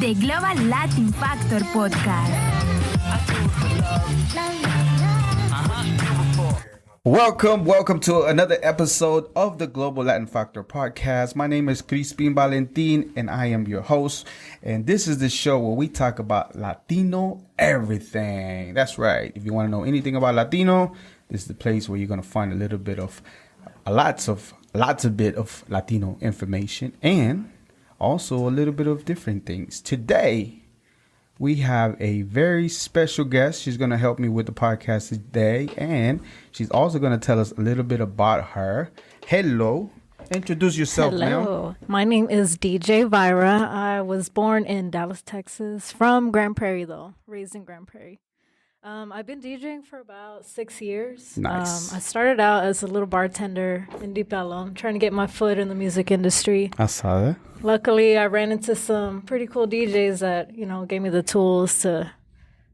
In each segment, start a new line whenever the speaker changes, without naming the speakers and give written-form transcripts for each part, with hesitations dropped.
The Global Latin Factor Podcast.
Welcome to another episode of the Global Latin Factor Podcast. My name is Crispin Valentin and I am your host. And this is the show where we talk about Latino everything. That's right. If you want to know anything about Latino, this is the place where you're going to find a little bit of lots of bit of Latino information and also a little bit of different things. Today, we have a very special guest. She's going to help me with the podcast today. And she's also going to tell us a little bit about her. Hello. Introduce yourself,
Hello.
ma'am.
My name is DJ Virah. I was born in Dallas, Texas, from Grand Prairie, though. Raised in Grand Prairie. I've been DJing for about 6 years.
Nice.
I started out as a little bartender in Deep Ellum, trying to get my foot in the music industry.
I saw that.
Luckily, I ran into some pretty cool DJs that, gave me the tools to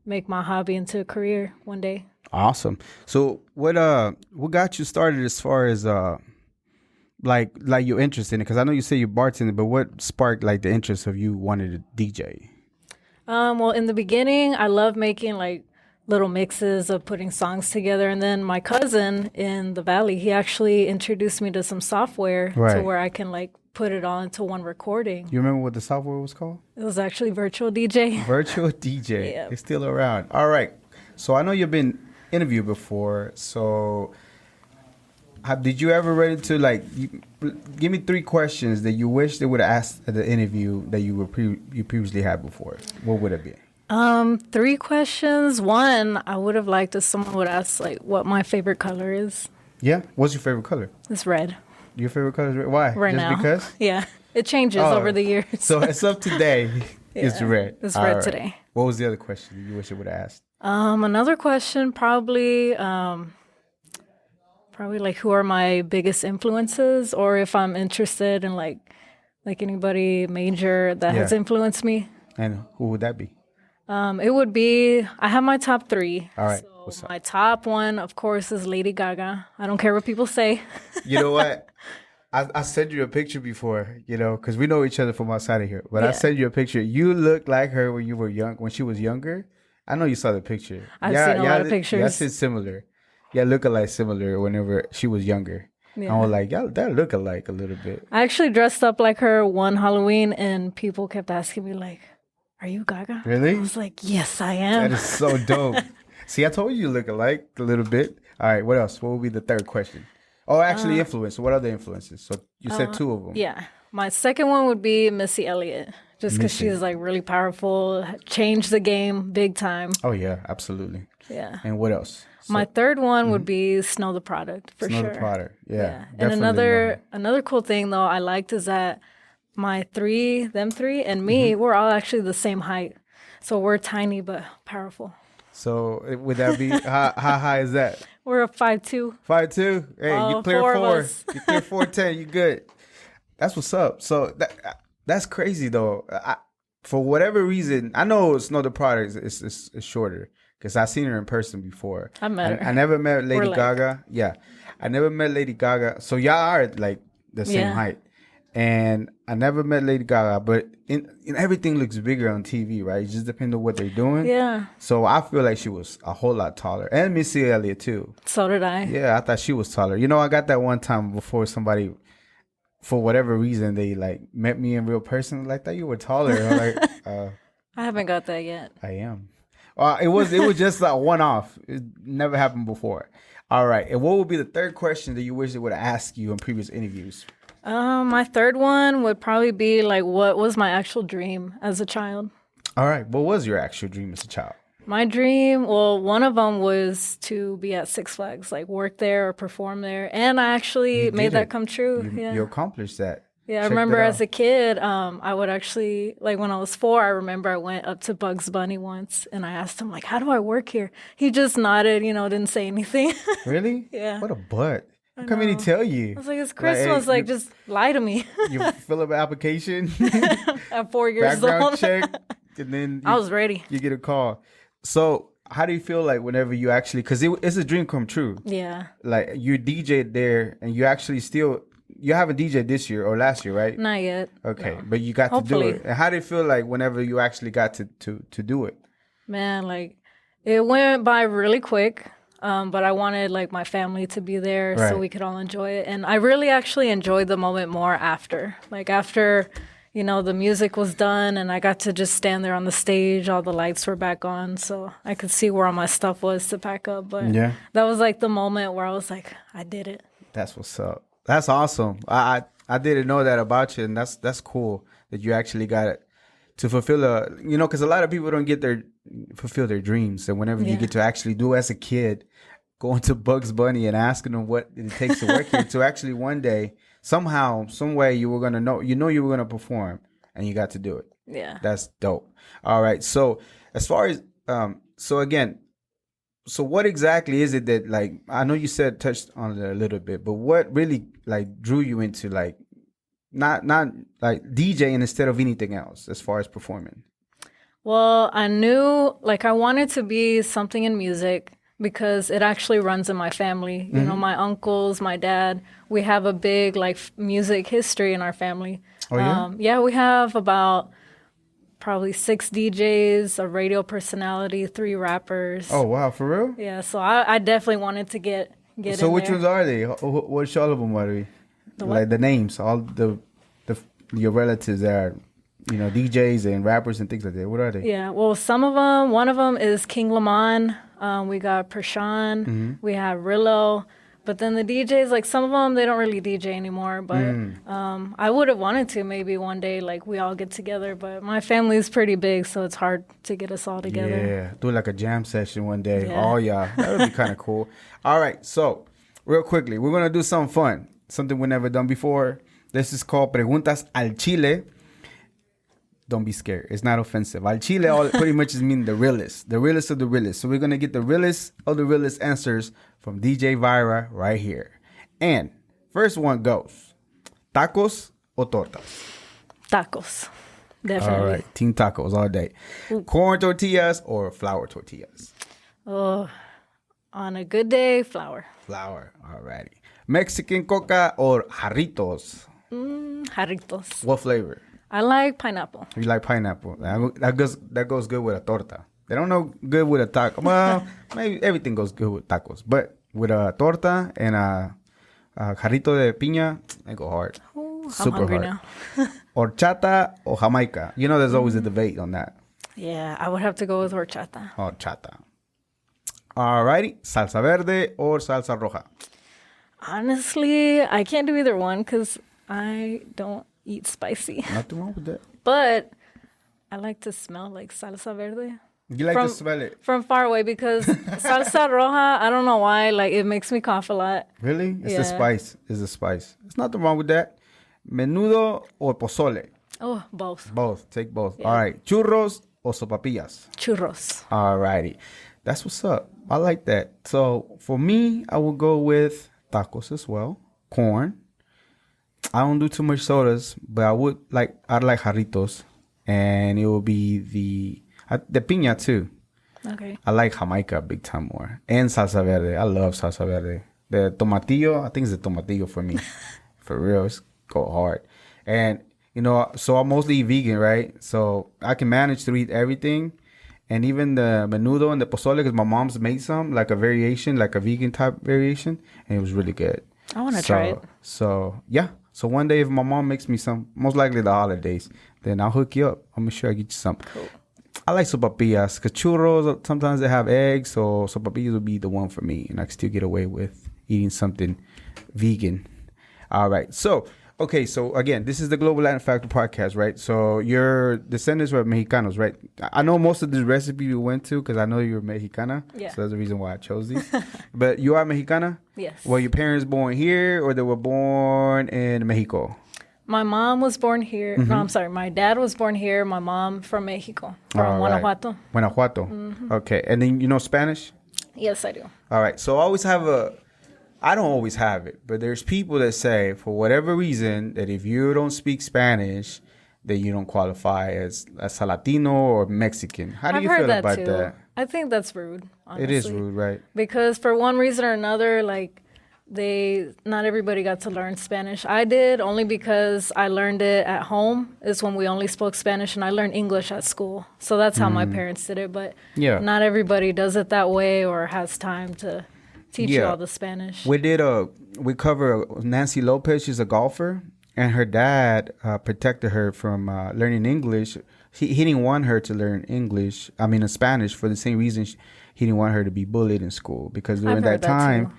make my hobby into a career one day.
Awesome. So what got you started as far as like your interest in it? Because I know you say you're bartending, but what sparked like the interest of you wanting to DJ?
Well, in the beginning, I love making little mixes of putting songs together. And then my cousin in the Valley, he actually introduced me to some software to where I can put it all into one recording.
You remember what the software was called?
It was actually Virtual DJ.
Virtual DJ.
Yep.
It's still around. All right. So I know you've been interviewed before. So did you ever run into give me 3 questions that you wish they would have asked at the interview that you previously had before? What would it be?
3 questions. 1, I would have liked if someone would ask what my favorite color is.
Yeah. What's your favorite color?
It's red.
Your favorite color is red? Why?
Right
Just
now.
because?
Yeah. It changes over the years.
So as of today, it's red.
It's
All
red
right.
today.
What was the other question that you wish it would have asked?
Another question probably who are my biggest influences, or if I'm interested in like anybody major that has influenced me.
And who would that be?
It would be, I have my top 3.
All right.
So
What's up?
my top one, of course, is Lady Gaga. I don't care what people say.
You know what? I sent you a picture before, because we know each other from outside of here. But I sent you a picture. You look like her when you were young, when she was younger. I know you saw the picture.
I've seen a lot of pictures.
Yeah, it's similar. Yeah, look alike similar whenever she was younger. Yeah. I was like, yeah, that look alike a little bit.
I actually dressed up like her one Halloween, and people kept asking me are you Gaga?
Really?
I was like, yes, I am.
That is so dope. See, I told you look alike a little bit. All right, what else? What would be the 3rd question? Oh, actually, influence. What other influences? So you said 2 of them.
Yeah. My second one would be Missy Elliott, just because she's really powerful, changed the game big time.
Oh, yeah, absolutely.
Yeah.
And what else?
My 3rd one would be Snow the Product, for sure.
Snow the Product, yeah.
And another cool thing, though, I liked is that them three, and me, we're all actually the same height. So we're tiny but powerful.
So would that be, how high is that?
We're a 5'2".
5'2"? Hey, you clear 4. You clear 4'10", you good. That's what's up. So that's crazy, though. For whatever reason, I know Snow the Product is shorter. Because I've seen her in person before.
I met her.
I never met Lady Gaga. Yeah. I never met Lady Gaga. So y'all are the same height. And I never met Lady Gaga. But in everything looks bigger on TV, right? It just depends on what they're doing.
Yeah.
So I feel like she was a whole lot taller. And Missy Elliott, too.
So did I.
Yeah, I thought she was taller. I got that one time before somebody, for whatever reason, they met me in real person. Like, that you were taller. I'm
I haven't got that yet.
I am. It was just a one-off. It never happened before. All right. And what would be the 3rd question that you wish they would have asked you in previous interviews?
My 3rd one would probably be what was my actual dream as a child?
All right. What was your actual dream as a child?
My dream, one of them was to be at Six Flags, work there or perform there. And I actually made that come true.
You accomplished that.
Yeah, I remember as a kid, I would actually, when I was 4, I remember I went up to Bugs Bunny once and I asked him, how do I work here? He just nodded, didn't say anything.
Really?
Yeah.
What a butt. How come he didn't tell you?
I was like, it's Christmas, hey, just lie to me.
You fill up an application.
At 4 years
background
old.
check. And then
I was ready.
You get a call. So how do you feel whenever you actually, because it's a dream come true.
Yeah.
You DJ'd there and you actually still you haven't DJed this year or last year, right?
Not yet.
Okay,
no.
but you got
Hopefully.
to do it. And how did it feel like whenever you actually got to do it?
Man, like it went by really quick. But I wanted like my family to be there so we could all enjoy it. And I really actually enjoyed the moment more after. Like after, you know, the music was done and I got to just stand there on the stage, all the lights were back on, so I could see where all my stuff was to pack up. But that was like the moment where I was like, I did it. That's
what's up. That's awesome. I didn't know that about you, and that's cool that you actually got it to fulfill because a lot of people don't get fulfill their dreams. And whenever you get to actually do as a kid, going to Bugs Bunny and asking them what it takes to work here, to actually one day, somehow, some way, you were gonna know you were gonna perform, and you got to do it.
Yeah,
that's dope. All right, so as far as so what exactly is it that, like, I know you touched on it a little bit, but what really like drew you into like not like DJing instead of anything else as far as performing?
Well, I knew like I wanted to be something in music because it actually runs in my family. You know, my uncles, my dad, we have a big like music history in our family.
Oh, yeah?
Yeah, we have about probably 6 DJs, a radio personality, 3 rappers.
Oh, wow, for real?
Yeah, so I definitely wanted to get
so
in
which
there.
ones are they? Which all of them are they? Like the names, all your relatives that are, DJs and rappers and things like that. What are they?
Yeah, well, one of them is King Lamont. We got Pershawn. We have Rillo. But then the DJs, like some of them, they don't really DJ anymore. But I would have wanted to maybe one day, like we all get together. But my family is pretty big, so it's hard to get us all together.
Yeah, do like a jam session one day.
Yeah.
Oh, yeah, that would be kind of cool. All right, so real quickly, we're going to do something fun, something we've never done before. This is called Preguntas al Chile. Don't be scared. It's not offensive. Al Chile all pretty much just mean the realest of the realest. So we're going to get the realest of the realest answers from DJ Virah right here. And first one goes, tacos or tortas?
Tacos. Definitely.
All right. Team tacos all day. Corn tortillas or flour tortillas?
Oh, on a good day, flour.
Flour. All righty. Mexican coca or jarritos?
Jarritos.
What flavor?
I like pineapple.
You like pineapple. That goes good with a torta. They don't know good with a taco. Well, maybe everything goes good with tacos. But with a torta and a jarrito de piña, they go hard.
Ooh,
Super
I'm hungry
hard.
now.
Horchata or Jamaica? There's always a debate on that.
Yeah, I would have to go with horchata.
Horchata. Alrighty. Salsa verde or salsa roja?
Honestly, I can't do either one because I don't eat spicy.
Nothing wrong with that.
But I like to smell like salsa verde.
You like to smell it?
From far away because salsa roja, I don't know why, like it makes me cough a lot.
Really? It's the spice. It's the spice. There's nothing wrong with that. Menudo or pozole?
Oh, both.
Both. Take both.
Yeah.
All right. Churros or sopapillas?
Churros.
All righty. That's what's up. I like that. So for me, I will go with tacos as well. Corn. I don't do too much sodas, but I'd like jarritos, and it will be the piña too.
Okay.
I like Jamaica big time more, and salsa verde. I love salsa verde. The tomatillo, I think it's the tomatillo for me. For real, it's go hard. And so I'm mostly vegan, right? So I can manage to eat everything, and even the menudo and the pozole, because my mom's made some like a variation, like a vegan type variation, and it was really good.
I want to try it.
So yeah. So one day if my mom makes me some, most likely the holidays, then I'll hook you up. I'm going to sure I get you some.
Cool.
I like sopapillas because churros, sometimes they have eggs. So sopapillas would be the one for me. And I can still get away with eating something vegan. All right. So, okay. So again, this is the Global Latin Factor podcast, right? So your descendants were Mexicanos, right? I know most of the recipe you went to because I know you're Mexicana.
Yeah.
So that's the reason why I chose these. But you are Mexicana?
Yes.
Were your parents born here or they were born in Mexico?
My mom was born here. No, I'm sorry. My dad was born here. My mom from Mexico, from Guanajuato.
Guanajuato. Mm-hmm. Okay. And then you know Spanish?
Yes, I do.
All right. So I always have I don't always have it, but there's people that say for whatever reason that if you don't speak Spanish, that you don't qualify as a Latino or Mexican. How do you feel about that?
I think that's rude, honestly.
It is rude, right?
Because for one reason or another, like not everybody got to learn Spanish. I did, only because I learned it at home. Is when we only spoke Spanish, and I learned English at school. So that's how my parents did it. But not everybody does it that way or has time to teach you all the Spanish.
We cover Nancy Lopez. She's a golfer, and her dad protected her from learning English. He didn't want her to learn Spanish, for the same reason he didn't want her to be bullied in school, because during that time,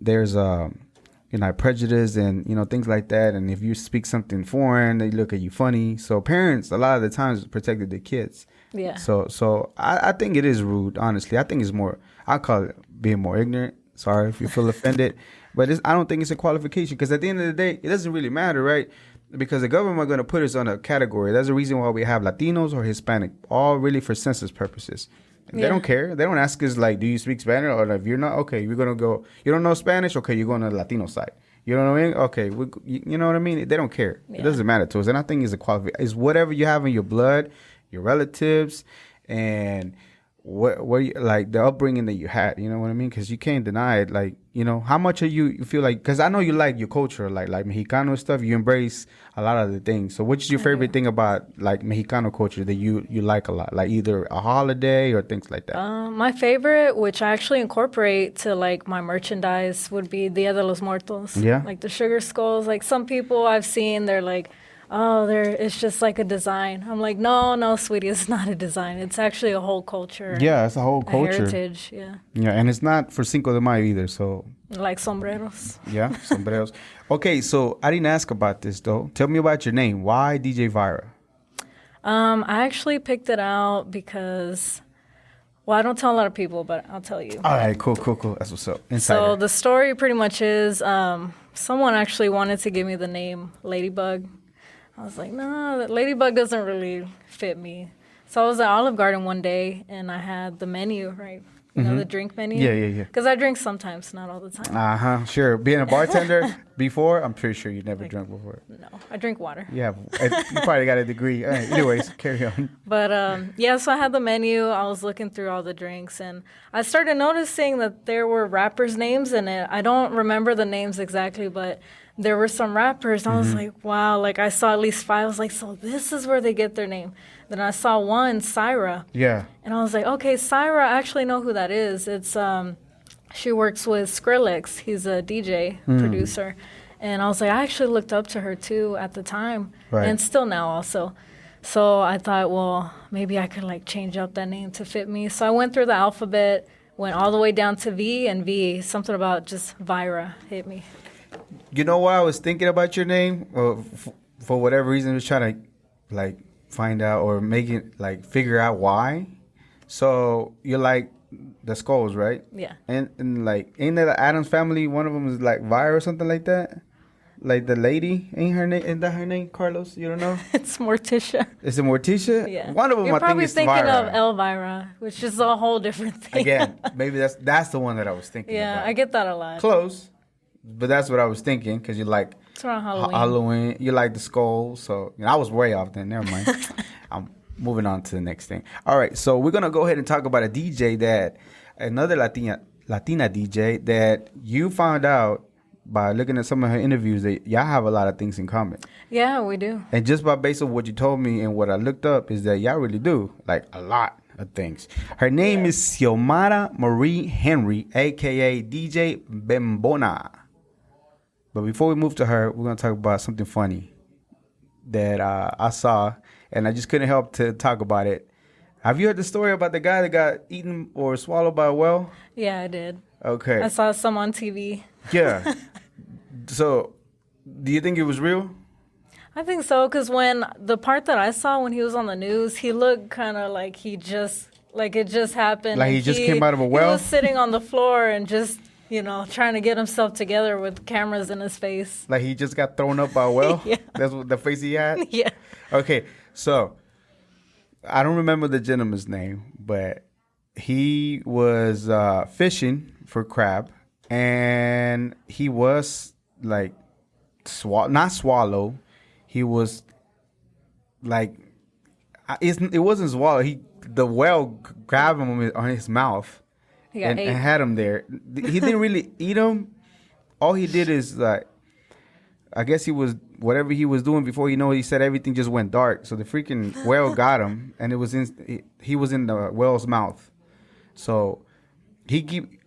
there's prejudice and things like that, and if you speak something foreign, they look at you funny. So parents a lot of the times protected their kids.
Yeah.
So I think it is rude. Honestly, I think it's more. I call it being more ignorant. Sorry if you feel offended, but I don't think it's a qualification, because at the end of the day, it doesn't really matter, right? Because the government are going to put us on a category. That's the reason why we have Latinos or Hispanic, all really for census purposes. They don't care. They don't ask us, like, do you speak Spanish? Or if you're not, okay, we're going to go, you don't know Spanish? Okay, you're going to the Latino side. You know what I mean? Okay, you know what I mean? They don't care. Yeah. It doesn't matter to us. And I think it's a qualification. It's whatever you have in your blood, your relatives, and what you, like the upbringing that you had. You know what I mean? Because you can't deny it. Like, how much are you feel like, because I know you like your culture, like Mexicano stuff. You embrace a lot of the things. So what's your favorite thing about like Mexicano culture that you like a lot? Like either a holiday or things like that?
My favorite, which I actually incorporate to like my merchandise, would be Dia de los Muertos.
Yeah.
Like the sugar skulls. Like some people I've seen, they're like, oh, it's just like a design. I'm like, no, sweetie, it's not a design. It's actually a whole culture.
Yeah, it's a whole culture.
Heritage, yeah.
Yeah, and it's not for Cinco de Mayo either, so.
Like sombreros.
Yeah, sombreros. Okay, so I didn't ask about this, though. Tell me about your name. Why DJ Virah?
I actually picked it out because, well, I don't tell a lot of people, but I'll tell you.
All right, cool. That's what's up. Insider.
So the story pretty much is someone actually wanted to give me the name Ladybug. I was like, no, that Ladybug doesn't really fit me. So I was at Olive Garden one day, and I had the menu, right? You know, the drink menu?
Yeah.
Because I drink sometimes, not all the time.
Sure. Being a bartender before, I'm pretty sure you never drank before.
No, I drink water.
Yeah, you probably got a degree. Anyways, carry on.
But, so I had the menu. I was looking through all the drinks, and I started noticing that there were rappers' names in it. I don't remember the names exactly, but there were some rappers. I was like, wow. Like, I saw at least 5. I was like, so this is where they get their name. Then I saw one, Syra.
Yeah.
And I was like, okay, Syra, I actually know who that is. It's she works with Skrillex. He's a DJ producer. And I was like, I actually looked up to her too at the time.
Right.
And still now also. So I thought, well, maybe I could like change up that name to fit me. So I went through the alphabet, went all the way down to V, and V, something about just Virah hit me.
You know why I was thinking about your name? For whatever reason, I was trying to like find out or make it like figure out why. So you're like the Skulls, right?
Yeah.
And like, ain't that the Addams Family? One of them is like Virah or something like that. Like the lady, ain't that her name? Carlos, you don't know?
It's Morticia.
Is it Morticia?
Yeah.
One of them,
You're
I think, is Virah.
probably thinking of Elvira, which is a whole different thing.
Again, maybe that's the one that I was thinking about.
Yeah, I get that a lot.
Close, but that's what I was thinking, because you like
it's around Halloween.
Halloween. You like the skull, so I was way off then. Never mind. I'm moving on to the next thing. All right, so we're gonna go ahead and talk about another Latina DJ that you found out by looking at some of her interviews that y'all have a lot of things in common.
Yeah, we do.
And just by based on what you told me and what I looked up is that y'all really do like a lot of things. Her name is Xiomara Marie Henry, aka DJ Bembona. But before we move to her, we're gonna talk about something funny that I saw, and I just couldn't help to talk about it. Have you heard the story about the guy that got eaten or swallowed by a whale?
Yeah, I did.
Okay.
I saw some on TV.
Yeah. So, do you think it was real?
I think so, because when the part that I saw when he was on the news, he looked kind of like it just happened.
Like he just came out of a well?
He was sitting on the floor and just, trying to get himself together with cameras in his face.
Like he just got thrown up by a whale?
Yeah.
That's what the face he had?
Yeah.
Okay, so I don't remember the gentleman's name, but he was fishing for crab, and he was like not swallow. He was like it wasn't swallow. The whale grabbed him on his mouth and had him there. He didn't really eat him. All he did is like, I guess he was whatever he was doing before. He said everything just went dark. So the freaking whale got him, and he was in the whale's mouth. So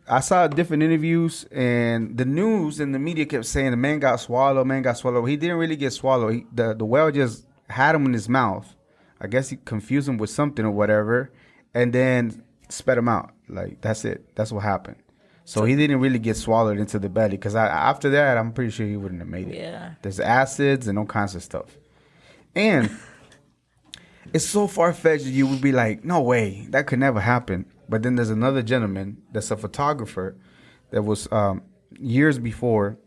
I saw different interviews, and the news and the media kept saying the man got swallowed. He didn't really get swallowed. The whale just had him in his mouth. I guess he confused him with something or whatever, and then spat him out. Like, that's it. That's what happened. So he didn't really get swallowed into the belly, because after that, I'm pretty sure he wouldn't have made it.
Yeah.
There's acids and all kinds of stuff. And it's so far-fetched that you would be like, no way, that could never happen. But then there's another gentleman that's a photographer that was years before.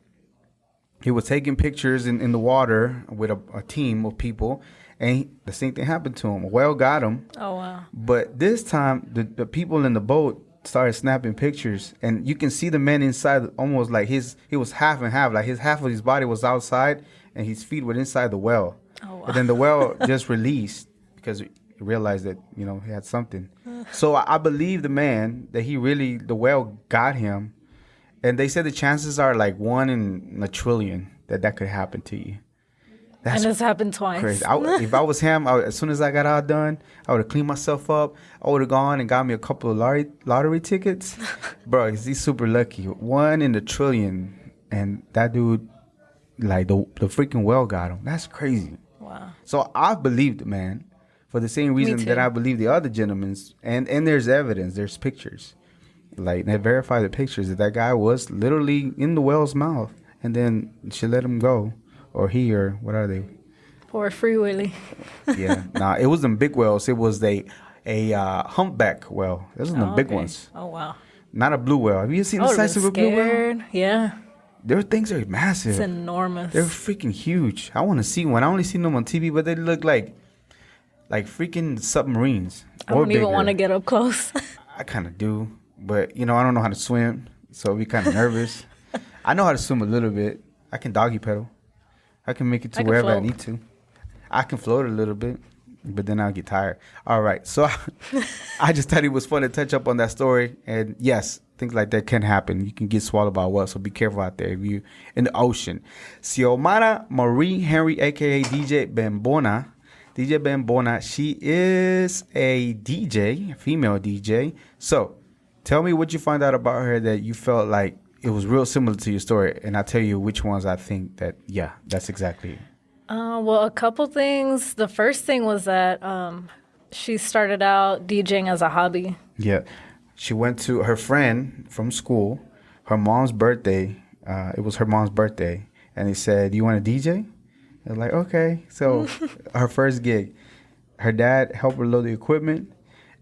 He was taking pictures in the water with a team of people, and the same thing happened to him. A whale got him.
Oh, wow.
But this time, the people in the boat started snapping pictures, and you can see the man inside, almost like he was half and half. Like half of his body was outside, and his feet were inside the whale.
Oh, wow.
And then the whale just released because he realized that, he had something. So I believe the man that the whale got him. And they said the chances are like 1 in a trillion that could happen to you.
And it's happened twice.
Crazy. If I was him, as soon as I got all done, I would have cleaned myself up. I would have gone and got me a couple of lottery tickets. Bro, he's super lucky. 1 in a trillion. And that dude, like the freaking whale got him. That's crazy.
Wow.
So I believed the man for the same reason that I believe the other gentlemen's. And there's evidence. There's pictures. Like, they verify the pictures that guy was literally in the whale's mouth. And then she let him go. Or he, or what are they?
Poor Free Willy.
Yeah. Nah, it wasn't big whales. It was a humpback whale. Those are the big ones.
Oh, wow.
Not a blue whale. Have you seen the size of a blue whale?
Yeah.
Their things are massive.
It's enormous.
They're freaking huge. I want to see one. I only seen them on TV, but they look like freaking submarines.
I don't even want to get up close.
I kind of do. But, I don't know how to swim, so I'll be kind of nervous. I know how to swim a little bit. I can doggy pedal. I can make it to wherever I need to. I can float a little bit, but then I'll get tired. All right. So I just thought it was fun to touch up on that story. And yes, things like that can happen. You can get swallowed by a whale, so be careful out there if you in the ocean. Xiomara Marie Henry, a.k.a. DJ Bembona. DJ Bembona, she is a DJ, a female DJ. So tell me what you find out about her that you felt like it was real similar to your story, and I'll tell you which ones I think that, yeah, that's exactly it.
Well, a couple things. The first thing was that she started out DJing as a hobby.
Yeah. She went to her friend from school, her mom's birthday. It was her mom's birthday, and he said, "Do you want to DJ?" I was like, okay. So her first gig, her dad helped her load the equipment,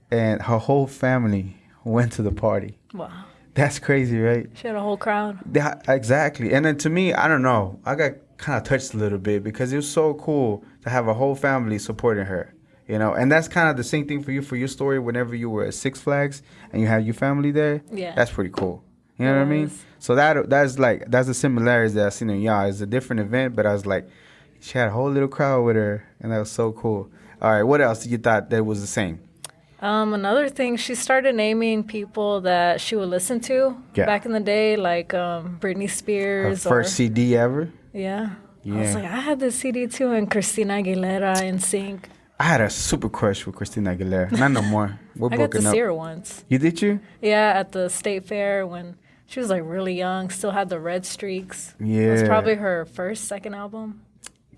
and her whole family went to the party.
Wow.
That's crazy, right?
She had a whole crowd.
Yeah, exactly. And then to me, I don't know. I got kind of touched a little bit because it was so cool to have a whole family supporting her, And that's kind of the same thing for you, for your story. Whenever you were at Six Flags and you had your family there,
yeah,
that's pretty cool. You know what I mean? So that's the similarities that I seen in y'all. It's a different event, but I was like, she had a whole little crowd with her, and that was so cool. All right, what else you thought that was the same?
Another thing, she started naming people that she would listen to back in the day, like Britney Spears.
Her first CD ever?
Yeah. I was like, I had this CD too, and Christina Aguilera, NSYNC.
I had a super crush with Christina Aguilera. Not no more. We're
I
broken
got to
up.
see her once.
You did you?
Yeah, at the state fair when she was like really young, still had the red streaks.
Yeah.
It was probably her second album.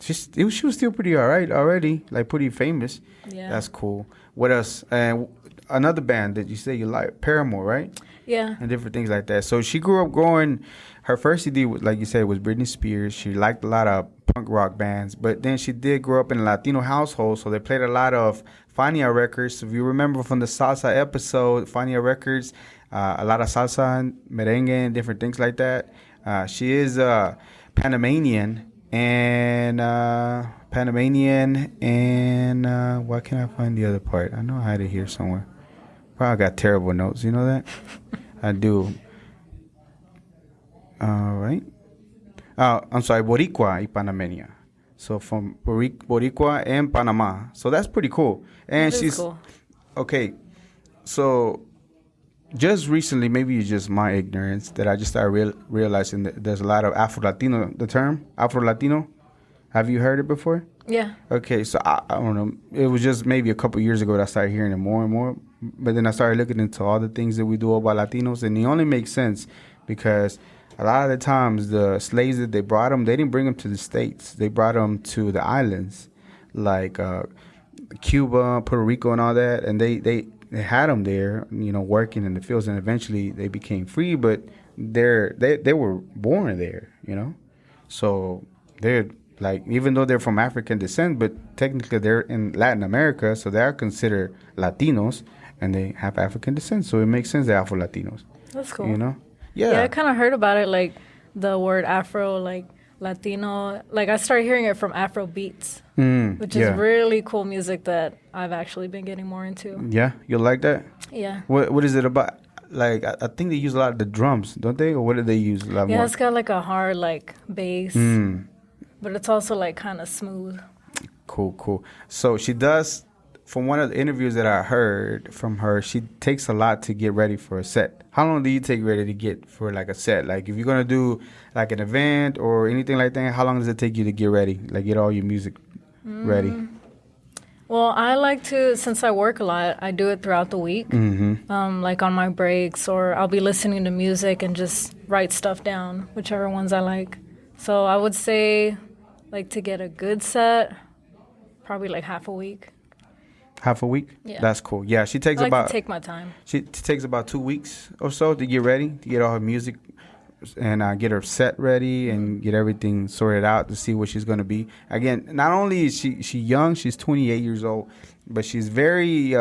She was still pretty all right already, like pretty famous.
Yeah.
That's cool. What else? And another band that you say you like, Paramore, right?
Yeah.
And different things like that. So she grew up growing, her first CD, like you said, was Britney Spears. She liked a lot of punk rock bands, but then she did grow up in a Latino household, so they played a lot of Fania records. If you remember from the salsa episode, Fania records, a lot of salsa and merengue and different things like that. She is Panamanian. And why can't I find the other part? I know I had it here somewhere. Probably got terrible notes. You know that? I do. All right. I'm sorry, Boricua y Panameña. So from Boricua and Panama. So that's pretty cool. And she's
cool.
Okay. So just recently, maybe it's just my ignorance that I just started realizing that there's a lot of Afro Latino. The term Afro Latino. Have you heard it before?
Yeah.
Okay, so I don't know. It was just maybe a couple years ago that I started hearing it more and more. But then I started looking into all the things that we do about Latinos, and it only makes sense because a lot of the times the slaves that they brought them, they didn't bring them to the States. They brought them to the islands, like Cuba, Puerto Rico, and all that. And they had them there, working in the fields, and eventually they became free. But they were born there, So they're like, even though they're from African descent, but technically they're in Latin America, so they are considered Latinos, and they have African descent. So it makes sense they're Afro Latinos.
That's cool.
Yeah,
I kind of heard about it, like the word Afro, like Latino. Like I started hearing it from Afro beats, which is really cool music that I've actually been getting more into.
Yeah, you like that?
Yeah.
What is it about? Like I think they use a lot of the drums, don't they? Or what do they use a lot more?
Yeah, it's got like a hard like bass, but it's also like kind of smooth.
Cool. So she does. From one of the interviews that I heard from her, she takes a lot to get ready for a set. How long do you take ready to get for like a set? Like if you're gonna do like an event or anything like that, how long does it take you to get ready? Like get all your music ready?
Well, I like to, since I work a lot, I do it throughout the week, like on my breaks, or I'll be listening to music and just write stuff down, whichever ones I like. So I would say, like to get a good set, probably like half a week.
Half a week?
Yeah.
That's cool. Yeah, she takes
I like to take my time.
She takes about 2 weeks or so to get ready, to get all her music and get her set ready and get everything sorted out to see what she's going to be. Again, not only is she young, she's 28 years old, but she's very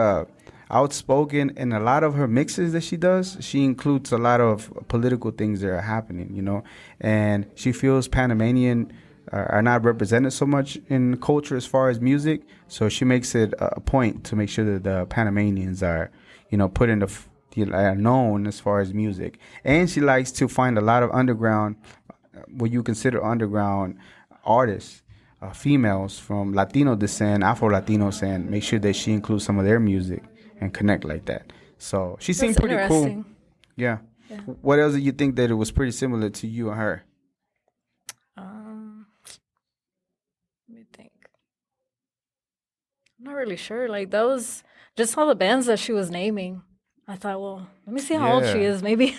outspoken. In a lot of her mixes that she does, she includes a lot of political things that are happening, and she feels Panamanian are not represented so much in culture as far as music. So she makes it a point to make sure that the Panamanians are, put in are known as far as music. And she likes to find a lot of underground, what you consider underground artists, females from Latino descent, Afro Latinos, and make sure that she includes some of their music and connect like that. So she seemed pretty cool. Yeah. What else do you think that it was pretty similar to you and her?
Let me think. I'm not really sure. Like that was just all the bands that she was naming. I thought, well, let me see how old she is. Maybe.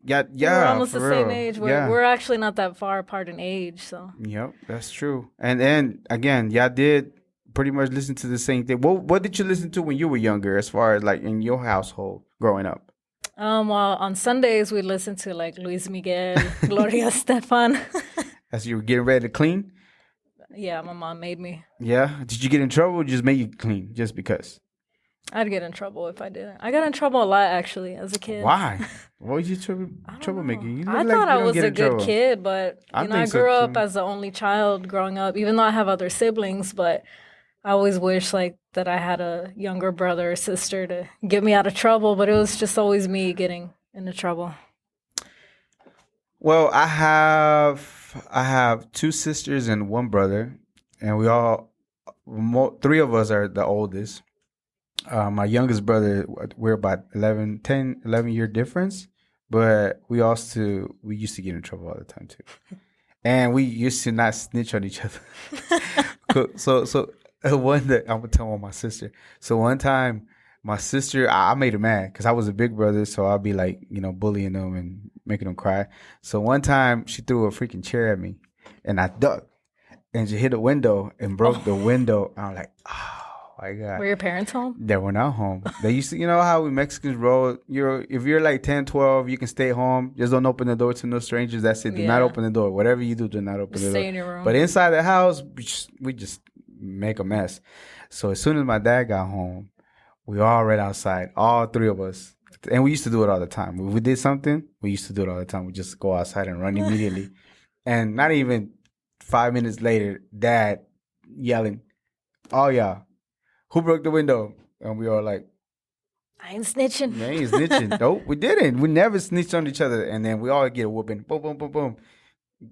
Yeah.
We're almost the same age. We're actually not that far apart in age, so.
Yep, that's true. And then again, y'all did pretty much listen to the same thing. What did you listen to when you were younger, as far as like in your household growing up?
Well, on Sundays we listened to like Luis Miguel, Gloria Estefan.
As you were getting ready to clean?
Yeah, my mom made me.
Yeah? Did you get in trouble or just made you clean just because?
I'd get in trouble if I didn't. I got in trouble a lot, actually, as a kid.
Why? What was you troublemaking?
I thought I was a good kid, but I grew up as the only child growing up, even though I have other siblings, but I always wish like that I had a younger brother or sister to get me out of trouble, but it was just always me getting into trouble.
Well, I have 2 sisters and 1 brother, and we all 3 of us are the oldest. My youngest brother, we're about 11 year difference, but we used to get in trouble all the time too. And we used to not snitch on each other. So one day, I'm gonna tell my sister. So one time, my sister, I made her mad because I was a big brother, so I'd be like, bullying them and making them cry. So one time, she threw a freaking chair at me, and I ducked, and she hit a window and broke the window. I'm like, oh my God.
Were your parents home?
They were not home. They used to, how we Mexicans roll. If you're like 10, 12, you can stay home. Just don't open the door to no strangers. That's it. Do not open the door. Whatever you do not open the door.
Stay in your room.
But inside the house, we just make a mess. So as soon as my dad got home, we all ran outside, all 3 of us. And we used to do it all the time. If we did something, we used to do it all the time. We just go outside and run immediately. And not even 5 minutes later, Dad yelling, "Oh, yeah. Who broke the window?" And we all like,
I ain't snitching.
I ain't snitching. Nope, we didn't. We never snitched on each other. And then we all get a whooping. Boom, boom, boom, boom.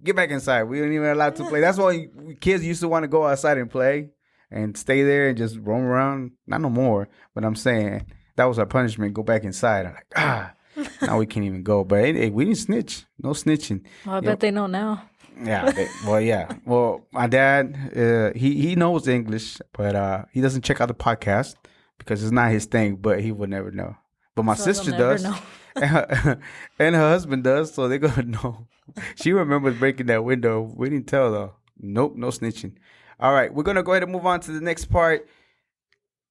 Get back inside. We weren't even allowed to play. That's why kids used to want to go outside and play and stay there and just roam around. Not no more, but I'm saying that was our punishment. Go back inside. I'm like, now we can't even go. But hey, we didn't snitch. No snitching.
Well, I bet they know now.
Yeah. Yeah. Well, my dad, he knows English, but he doesn't check out the podcast because it's not his thing. But he would never know. But my sister does, and her husband does, so they're gonna know. She remembers breaking that window. We didn't tell though. Nope, no snitching. All right, we're gonna go ahead and move on to the next part.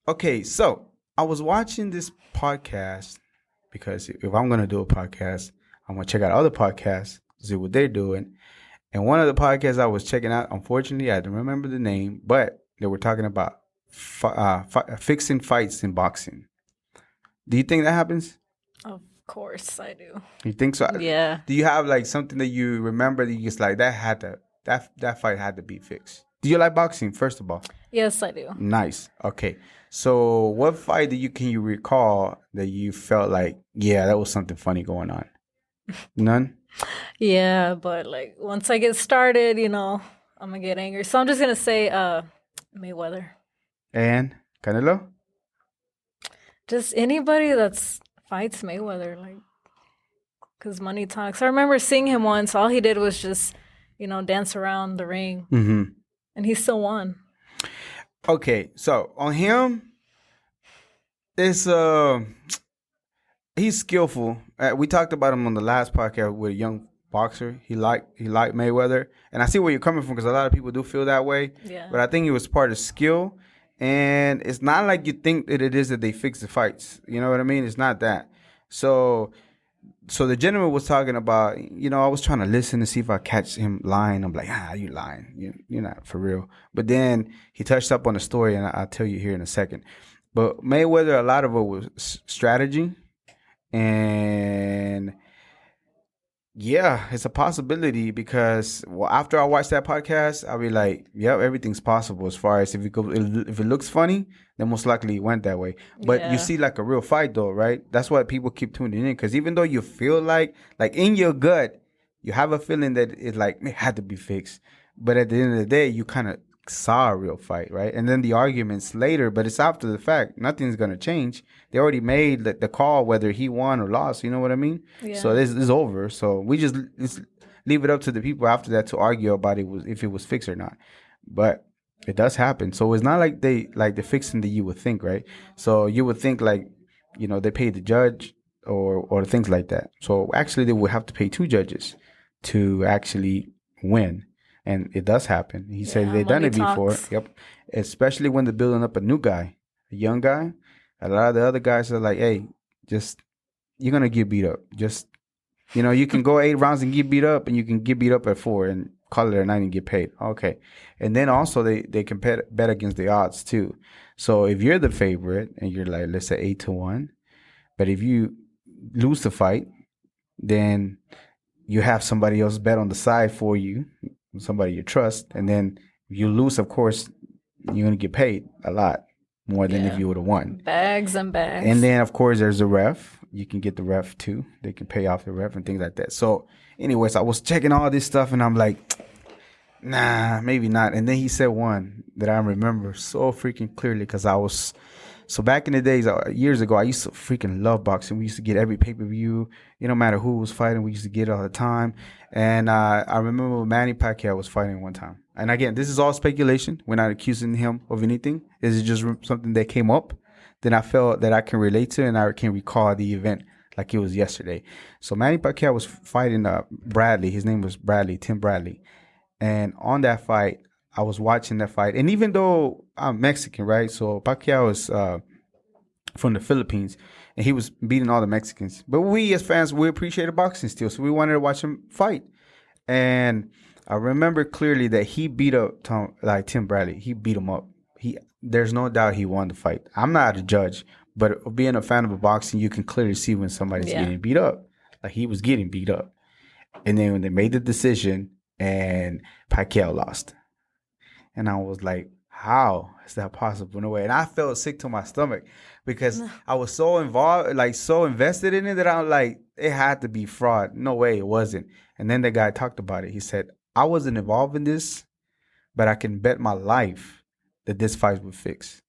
Okay, so I was watching this podcast because if I'm gonna do a podcast, I'm gonna check out other podcasts, see what they're doing. And one of the podcasts I was checking out, unfortunately, I don't remember the name, but they were talking about fixing fights in boxing. Do you think that happens?
Of course, I do.
You think so?
Yeah.
Do you have like something that you remember that you just like that fight had to be fixed? Do you like boxing, first of all?
Yes, I do.
Nice. Okay. So what fight can you recall that you felt like, yeah, that was something funny going on? None?
Yeah, but like once I get started, I'm gonna get angry. So I'm just gonna say Mayweather.
And Canelo?
Just anybody that's fights Mayweather, like, because money talks. I remember seeing him once. All he did was just, dance around the ring.
Mm-hmm.
And he still won.
Okay, so on him, it's he's skillful. We talked about him on the last podcast with a young boxer. He liked Mayweather, and I see where you're coming from because a lot of people do feel that way.
Yeah.
But I think it was part of skill, and it's not like you think that it is that they fix the fights. You know what I mean? It's not that. So the gentleman was talking about, I was trying to listen to see if I catch him lying. I'm like, you lying. You're not for real. But then he touched up on the story, and I'll tell you here in a second. But Mayweather, a lot of it was strategy. And yeah, it's a possibility because after I watch that podcast, I'll be like, yep, everything's possible as far as if it looks funny, then most likely it went that way. But you see like a real fight though, right? That's why people keep tuning in because even though you feel like in your gut, you have a feeling that it had to be fixed. But at the end of the day, you kind of saw a real fight, right? And then the arguments later, but it's after the fact. Nothing's going to change. They already made the call whether he won or lost. You know what I mean? Yeah. So this is over. So we just leave it up to the people after that to argue about if it was fixed or not. But it does happen. So it's not like the fixing that you would think, right? So you would think they paid the judge or things like that. So actually they would have to pay 2 judges to actually win. And it does happen. He said they've done it before. Yep. Especially when they're building up a new guy, a young guy. A lot of the other guys are like, hey, you're going to get beat up. Just, you can go 8 rounds and get beat up, and you can get beat up at 4 and call it a night and get paid. Okay. And then also they can bet against the odds too. So if you're the favorite and you're like, let's say 8-1, but if you lose the fight, then you have somebody else bet on the side for you, somebody you trust, and then if you lose, of course, you're going to get paid a lot more than if you would have won.
Bags and bags.
And then, of course, there's the ref. You can get the ref, too. They can pay off the ref and things like that. So, anyways, I was checking all this stuff, and I'm like, nah, maybe not. And then he said one that I remember so freaking clearly because so back in the days, years ago, I used to freaking love boxing. We used to get every pay-per-view. No matter who was fighting, we used to get it all the time. And I remember Manny Pacquiao was fighting one time. And again, this is all speculation. We're not accusing him of anything. This is just something that came up that I felt that I can relate to and I can recall the event like it was yesterday. So Manny Pacquiao was fighting Bradley. His name was Bradley, Tim Bradley. And on that fight, I was watching that fight. And even though I'm Mexican, right? So Pacquiao is from the Philippines. And he was beating all the Mexicans. But we as fans, we appreciated boxing still. So we wanted to watch him fight. And I remember clearly that he beat up Tim Bradley. He beat him up. There's no doubt he won the fight. I'm not a judge. But being a fan of boxing, you can clearly see when somebody's getting beat up. Like he was getting beat up. And then when they made the decision and Pacquiao lost. And I was like, how is that possible? No way. And I felt sick to my stomach because I was so involved, so invested in it that I'm like, it had to be fraud. No way, it wasn't. And then the guy talked about it. He said, I wasn't involved in this, but I can bet my life that this fight would fix.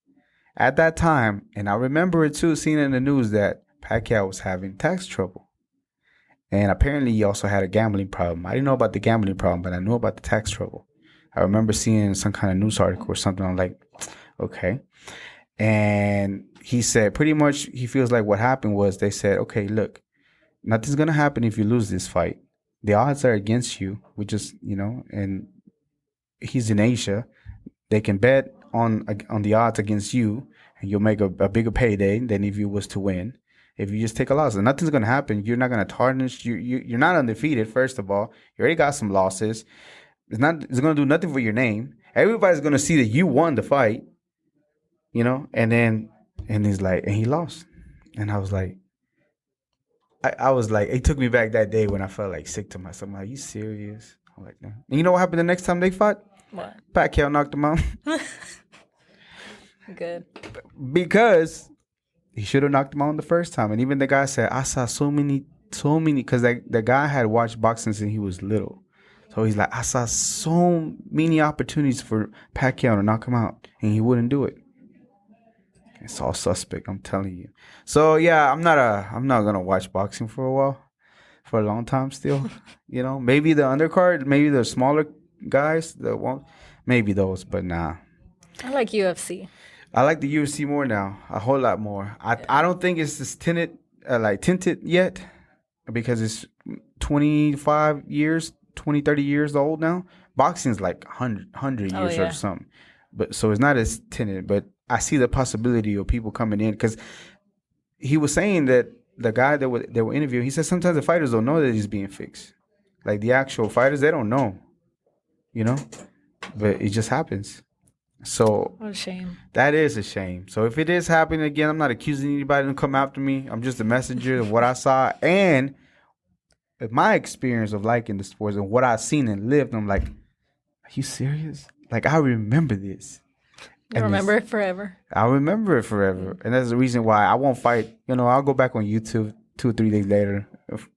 at that time, and I remember it too, seeing in the news that Pacquiao was having tax trouble. And apparently he also had a gambling problem. I didn't know about the gambling problem, but I knew about the tax trouble. I remember seeing some kind of news article or something. I'm like, okay. And he said pretty much he feels like what happened was they said, okay, look, nothing's going to happen if you lose this fight. The odds are against you. We just, and he's in Asia. They can bet on the odds against you, and you'll make a bigger payday than if you was to win. If you just take a loss, and nothing's going to happen. You're not going to tarnish. You're not undefeated, first of all. You already got some losses. It's going to do nothing for your name. Everybody's going to see that you won the fight, and he's like, and he lost. And I was like, it took me back that day when I felt like sick to myself. I'm like, are you serious? I'm like, no. And you know what happened the next time they fought?
What?
Pacquiao knocked him out.
Good.
Because he should have knocked him out the first time. And even the guy said, I saw so many, because the guy had watched boxing since he was little. So he's like, I saw so many opportunities for Pacquiao to knock him out, and he wouldn't do it. It's all suspect, I'm telling you. So yeah, I'm not gonna watch boxing for a while, for a long time still. Maybe the undercard, maybe the smaller guys that won't, maybe those, but nah.
I like UFC.
I like the UFC more now, a whole lot more. I don't think it's as tinted yet, because it's 25 years, 20, 30 years old now. Boxing's like 100 years or something. But so it's not as tinted, but I see the possibility of people coming in, because he was saying that the guy that they were interviewing, he said sometimes the fighters don't know that he's being fixed. Like the actual fighters, they don't know, but it just happens. So
what a shame.
That is a shame. So if it is happening again, I'm not accusing anybody to come after me. I'm just a messenger of what I saw and my experience of liking the sports and what I've seen and lived. I'm like, are you serious? Like, I remember this.
You remember it forever.
I remember it forever. And that's the reason why I won't fight. I'll go back on YouTube 2 or 3 days later,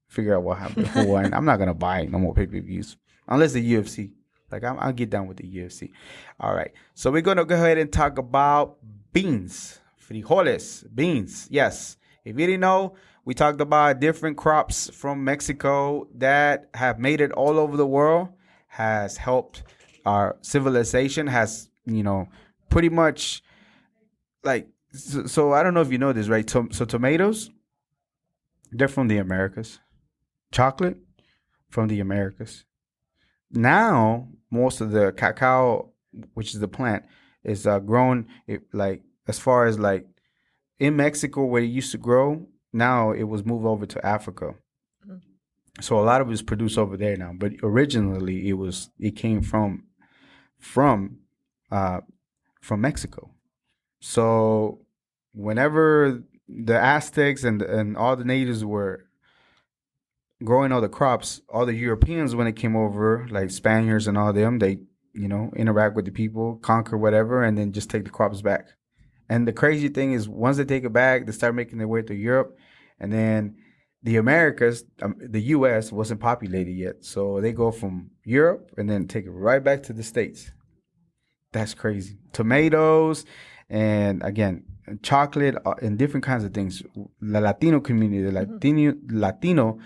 figure out what happened, who won. I'm not going to buy no more pay-per-views unless the UFC. Like, I'll get down with the UFC. All right. So we're going to go ahead and talk about beans. Frijoles. Beans. Yes. If you didn't know, we talked about different crops from Mexico that have made it all over the world, has helped our civilization, has, pretty much like, so I don't know if you know this, right? So tomatoes, they're from the Americas. Chocolate, from the Americas. Now, most of the cacao, which is the plant, is grown as far as like in Mexico where it used to grow. Now it was moved over to Africa. Mm-hmm. So a lot of it is produced over there now. But originally it came from Mexico. So whenever the Aztecs and all the natives were growing all the crops, all the Europeans, when they came over, like Spaniards and all them, they, interact with the people, conquer whatever, and then just take the crops back. And the crazy thing is, once they take it back, they start making their way to Europe. And then the Americas, the U.S. wasn't populated yet. So they go from Europe and then take it right back to the States. That's crazy. Tomatoes and, again, chocolate and different kinds of things. The Latino community, the Latino,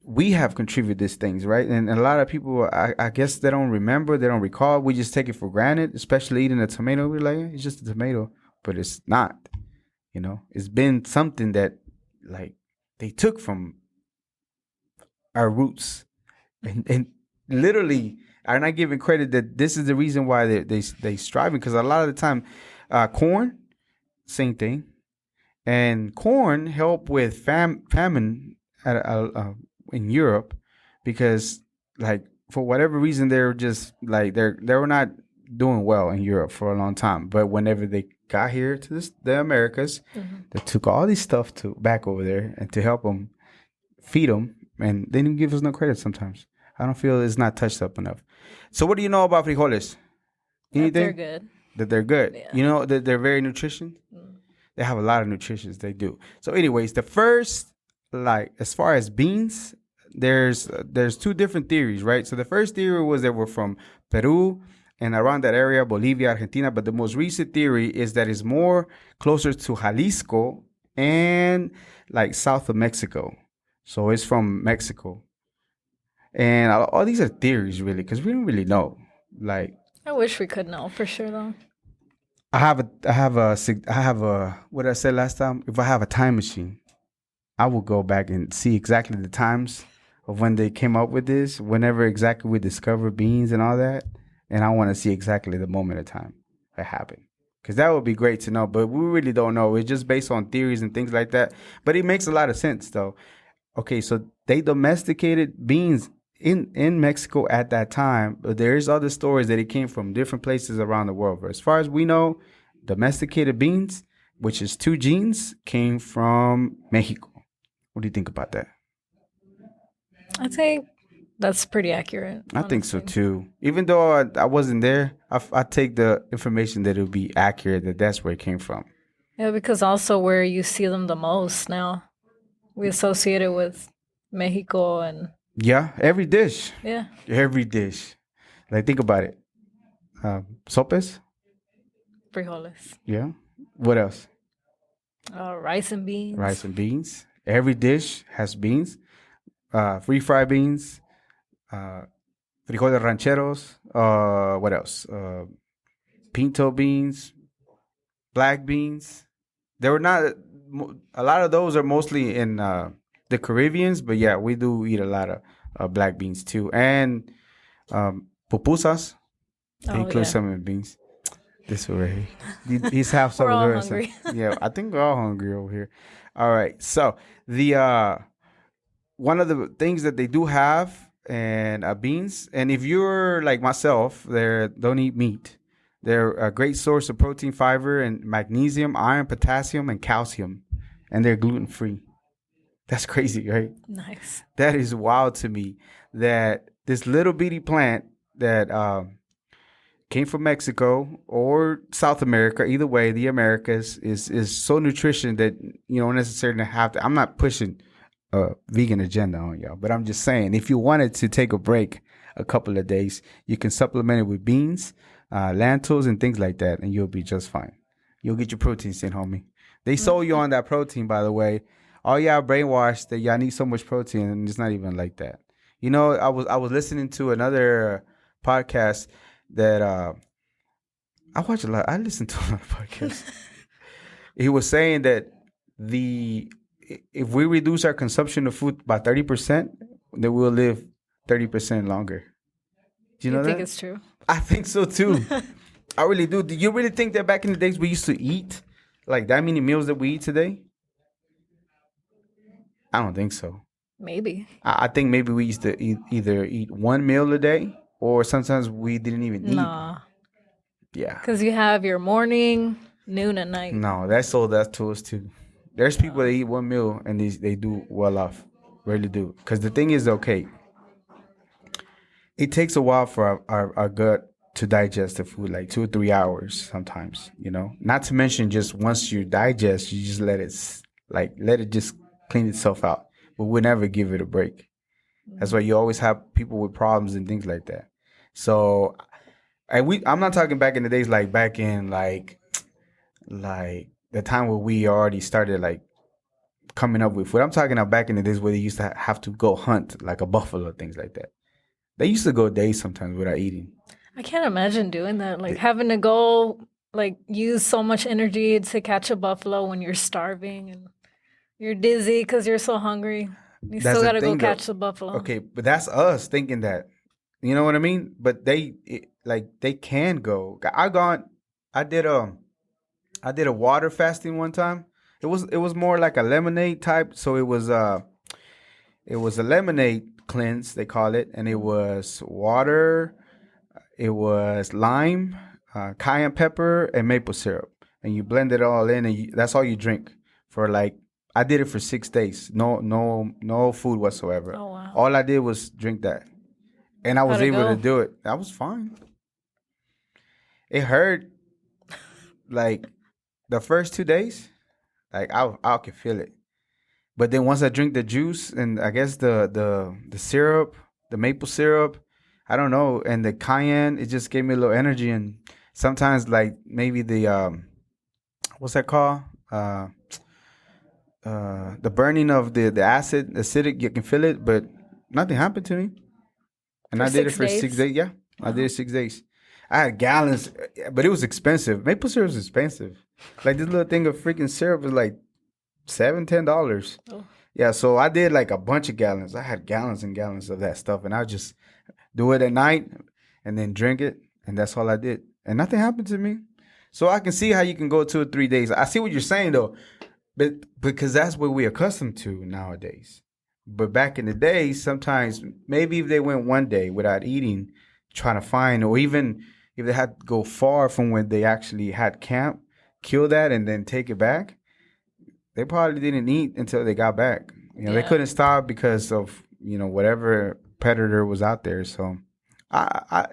we have contributed these things, right? And a lot of people, I guess they don't remember, they don't recall. We just take it for granted, especially eating a tomato. We're like, it's just a tomato, but it's not. It's been something that, like, they took from our roots, and literally are not giving credit that this is the reason why they striving. Because a lot of the time, corn, same thing, and corn help with famine in Europe, because like for whatever reason they're just like they were not doing well in Europe for a long time. But whenever they got here to the Americas, they took all this stuff back over there and to help them feed them, and they didn't give us no credit sometimes. I don't feel it's not touched up enough. So what do you know about frijoles? Anything?
That they're good.
That they're good.
Yeah.
You know that they're very nutritious. They have a lot of nutrition. They do. So anyways, the first, like, as far as beans, there's 2 different theories, right? So the first theory was they were from Peru, and around that area, Bolivia, Argentina. But the most recent theory is that it's more closer to Jalisco and like south of Mexico. So it's from Mexico. And all these are theories, really, because we don't really know. Like,
I wish we could know for sure, though.
I have a, what I said last time. If I have a time machine, I will go back and see exactly the times of when they came up with this, whenever exactly we discovered beans and all that. And I want to see exactly the moment of time that happened. Because that would be great to know. But we really don't know. It's just based on theories and things like that. But it makes a lot of sense, though. Okay, so they domesticated beans in Mexico at that time. But there's other stories that it came from different places around the world. But as far as we know, domesticated beans, which is 2 genes, came from Mexico. What do you think about that?
I think that's pretty accurate.
I think so too. Even though I wasn't there, I take the information that it would be accurate, that that's where it came from.
Yeah, because also where you see them the most now, we associate it with Mexico and...
Yeah, every dish.
Yeah.
Every dish. Like, think about it. Sopes?
Frijoles.
Yeah. What else?
Rice and beans.
Rice and beans. Every dish has beans. Refried beans. Frijoles rancheros. What else? Pinto beans. Black beans. There were not... A lot of those are mostly in the Caribbeans, but yeah, we do eat a lot of black beans too. And pupusas. They include some of the beans. This way. He's half some
We're
of
all
the rest.
hungry.
Yeah, I think we're all hungry over here. All right. So the one of the things that they do have and beans, and if you're like myself, they don't eat meat. They're a great source of protein, fiber, and magnesium, iron, potassium, and calcium, and they're gluten free. That's crazy, right?
Nice.
That is wild to me that this little bitty plant that came from Mexico or South America, either way, the Americas is so nutrition that you don't necessarily have to. I'm not pushing a vegan agenda on y'all, but I'm just saying if you wanted to take a break a couple of days, you can supplement it with beans, lentils, and things like that, and you'll be just fine. You'll get your proteins in, homie. They sold you on that protein, by the way. All y'all brainwashed that y'all need so much protein, and it's not even like that. You know, I was listening to another podcast that I watch a lot. I listen to a lot of podcasts. He was saying that if we reduce our consumption of food by 30%, then we'll live 30% longer. Do you know that? I think
it's true.
I think so too. I really do. Do you really think that back in the days we used to eat like that many meals that we eat today? I don't think so.
Maybe.
I think maybe we used to either eat one meal a day or sometimes we didn't even eat.
Nah.
Yeah.
Because you have your morning, noon, and night.
No, that's sold that to us too. There's people that eat one meal and they do well off. Really do. Because the thing is, okay, it takes a while for our gut to digest the food, like 2 or 3 hours sometimes, you know. Not to mention just once you digest, you just let it just clean itself out. But we'll never give it a break. That's why you always have people with problems and things like that. So, I'm not talking back in the days like back in like the time where we already started like coming up with food. I'm talking about back in the days where they used to have to go hunt like a buffalo, things like that. They used to go days sometimes without eating.
I can't imagine doing that. Like having to go like use so much energy to catch a buffalo when you're starving and you're dizzy because you're so hungry. You still got to go catch the buffalo.
Okay, but that's us thinking that. You know what I mean? But they can go. I did a water fasting one time. It was more like a lemonade type. So it was a lemonade cleanse, they call it, and it was water, it was lime, cayenne pepper, and maple syrup, and you blend it all in, and that's all you drink for like. I did it for 6 days. No food whatsoever.
Oh, wow.
All I did was drink that. And I was able to do it. That was fine. It hurt like the first 2 days. Like I could feel it. But then once I drink the juice and I guess the syrup, the maple syrup, I don't know. And the cayenne, it just gave me a little energy. And sometimes, like, maybe the, what's that called? The burning of the acid, acidic, you can feel it, but nothing happened to me. And I did it for 6 days. Yeah, I did it 6 days. I had gallons, but it was expensive. Maple syrup is expensive. Like, this little thing of freaking syrup was like $10. Oh. Yeah, so I did like a bunch of gallons. I had gallons and gallons of that stuff, and I just do it at night and then drink it, and that's all I did. And nothing happened to me. So I can see how you can go 2 or 3 days. I see what you're saying, though, but because that's what we're accustomed to nowadays. But back in the day, sometimes maybe if they went 1 day without eating, trying to find, or even if they had to go far from where they actually had camp, kill that and then take it back, they probably didn't eat until they got back. You know, they couldn't stop because of, you know, whatever predator was out there. So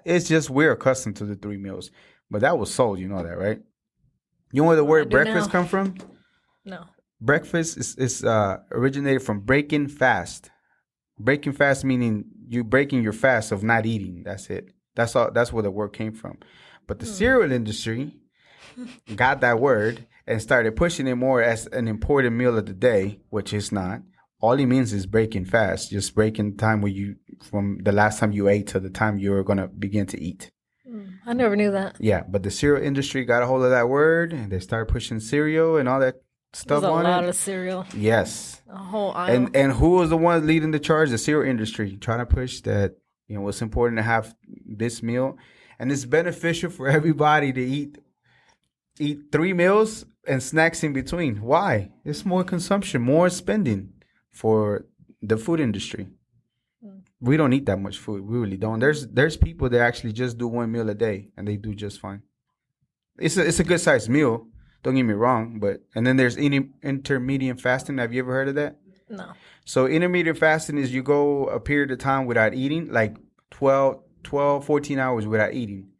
it's just we're accustomed to the 3 meals. But that was sold, you know that, right? You know where the word breakfast come from?
No.
Breakfast is originated from breaking fast. Breaking fast meaning you breaking your fast of not eating. That's it. That's all. That's where the word came from. But the cereal industry got that word and started pushing it more as an important meal of the day, which is not. All it means is breaking fast, just breaking the time where you, from the last time you ate to the time you're going to begin to eat.
I never knew that.
Yeah, but the cereal industry got a hold of that word, and they started pushing cereal and all that stuff on it.
There's a lot of cereal.
Yes.
A whole aisle.
And who was the one leading the charge? The cereal industry, trying to push that, you know, it's important to have this meal. And it's beneficial for everybody to eat 3 meals and snacks in between. Why? It's more consumption, more spending for the food industry. We don't eat that much food. We really don't. There's people that actually just do 1 meal a day, and they do just fine. It's a good sized meal. Don't get me wrong, and then there's intermediate fasting. Have you ever heard of that?
No.
So intermediate fasting is you go a period of time without eating, like 12, 14 hours without eating.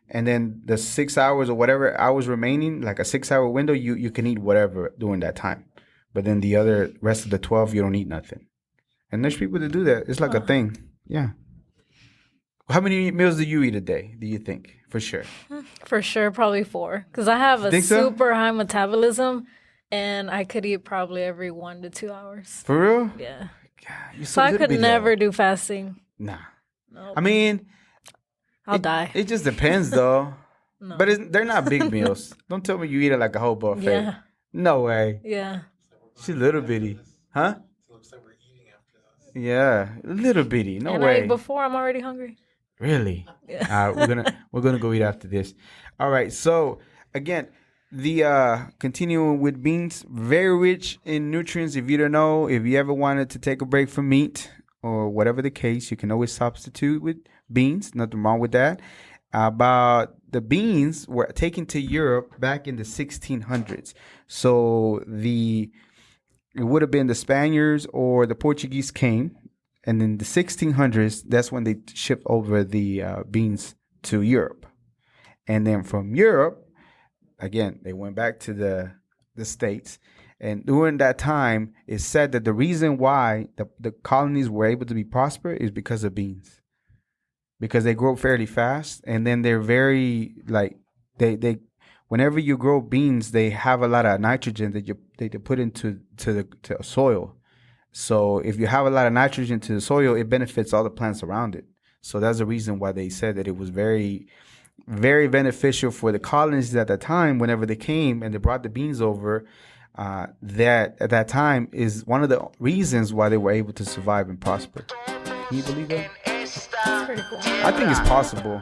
And then the 6 hours or whatever hours remaining, like a 6-hour window, you can eat whatever during that time. But then the other rest of the 12, you don't eat nothing. And there's people that do that. It's like a thing. Yeah. How many meals do you eat a day, do you think? For sure.
For sure, probably 4. Because I have a super high metabolism, and I could eat probably every 1 to 2 hours.
For real?
Yeah.
God,
so I could never do fasting.
Nah.
Nope.
I mean,
I'll die.
It just depends, though.
No.
But they're not big meals. Don't tell me you eat it like a whole buffet.
Yeah.
No way.
Yeah.
She's little bitty. Huh?
It looks like we're eating after this.
Yeah. Little bitty. No
and
way.
Before I'm already hungry.
Really?
Yeah.
We're gonna go eat after this. All right. So again, the continuing with beans, very rich in nutrients. If you don't know, if you ever wanted to take a break from meat or whatever the case, you can always substitute with beans. Nothing wrong with that. About the beans were taken to Europe back in the 1600s. So it would have been the Spaniards or the Portuguese came. And in the 1600s, that's when they shipped over the beans to Europe. And then from Europe, again, they went back to the States. And during that time, it's said that the reason why the colonies were able to be prosperous is because of beans. Because they grow fairly fast. And then they're very, like, they whenever you grow beans, they have a lot of nitrogen that they put into the soil. So if you have a lot of nitrogen to the soil, it benefits all the plants around it. So that's the reason why they said that it was very, very beneficial for the colonies at that time. Whenever they came and they brought the beans over, that at that time is one of the reasons why they were able to survive and prosper. Can you believe that?
That's pretty cool.
I think it's possible.